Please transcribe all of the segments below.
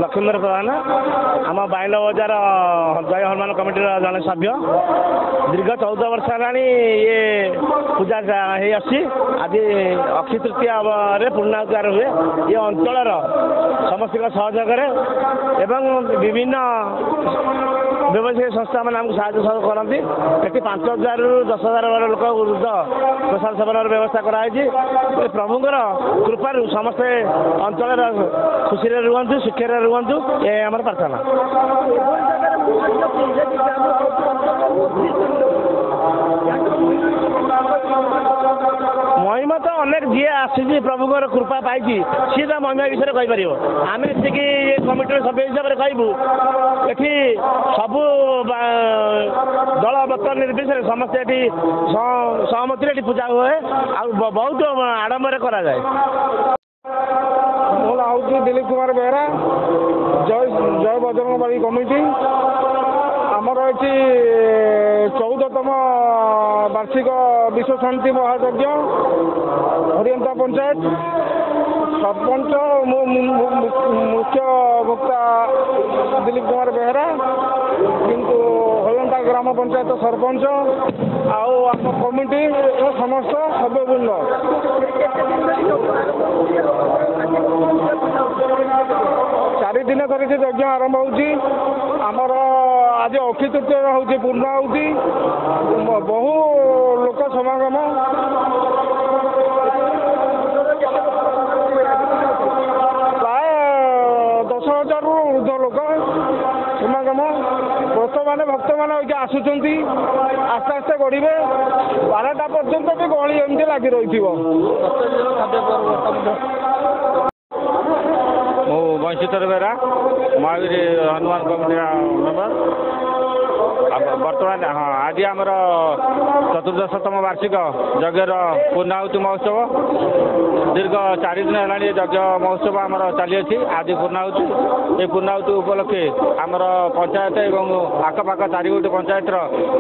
लक्ष्मीधर प्रधान आम बाइल बजार जय हनुमान कमिटी जड़े सभ्य दीर्घ 14 वर्ष है ये पूजा आज अक्षय तृतीया पूर्णाचार हुए ये अंचल समस्त सहयोग एवं विभिन्न व्यवसायिक संस्था मैंने आमको साहय सहयोग करती ये 5,000 ରୁ 10,000 लोक वृद्ध प्रसाद सेवन व्यवस्था कराई प्रभुंर कृपार समस्ते अंचल खुशी रुहतु सुखे रुहतु ये आम प्रार्थना। महिमा तो अनेक जी आसी प्रभुंर कृपा पाई सी तो महिमा विषय कहीपर आम ये कमिटर सभ्य हिसाब से कहूँ ये सबू दल मत निर्विशेष समस्ते ये सहमति पूजा हुए बहुत आडम्बर करा जाए। मोर हूँ दिलीप कुमार बेहरा जय जय बजरंगबाड़ी कमिटी आमर ये 14तम वार्षिक विश्व शांति महायज्ञ हरियंता पंचायत सरपंच मुख्य वक्ता दिलीप कुमार बेहरा किंतु हरियंता ग्राम पंचायत सरपंच आम कमिटी समस्त सभ्यवृंद 4 दिन धरी से यज्ञ आरंभ होमर आज अक्षय तृतीय हूँ पूर्णाहुति बहु लोक समागम प्राय 10,000 ରୁ ऊर्ध्व लोक समागम व्रत मैंने भक्त मैंने आसुँच आस्ते आस्ते गढ़े 12टा पर्यंत भी गहली एमती लगी रही वंशीधर बेहरा महावीर हनुमान कमिटी मेम्बर बर्तमान हाँ आज आमर 14तम वार्षिक यज्ञर पूर्णाहुति महोत्सव दीर्घ 4 दिन है यज्ञ महोत्सव आमर चली आज पूर्णाहुति ये पूर्णाहुति उपलक्षे आमर पंचायत एवं आखपाख 4 गोटी पंचायत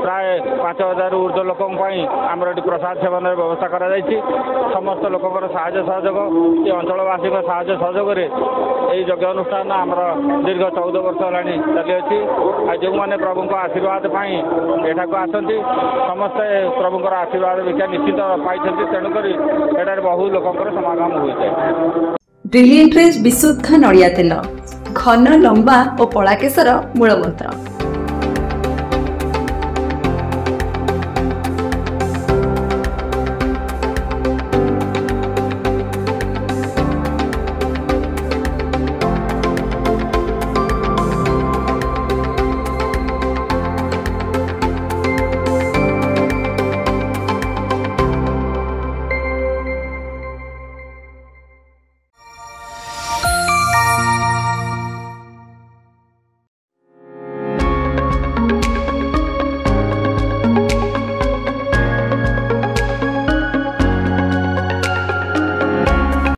प्राय 5,000 ରୁ ऊर्ध्व लोक आमर ये प्रसाद सेवन व्यवस्था कर समस्त लोकर साहय सहयोग ये अंचलवासी साहय सहयोग यज्ञ अनुष्ठान आमर दीर्घ 14 वर्ष है चली जो मैंने प्रभु आशीर्वाद एठाक आसती समस्ते प्रभुंर आशीर्वाद विषय निश्चित पाई तेणुक बहु लोकर समागम होता है। ब्रिलियंट विशुद्ध नड़िया तेल घन लंबा और पड़ा केशर मूलमंत्र।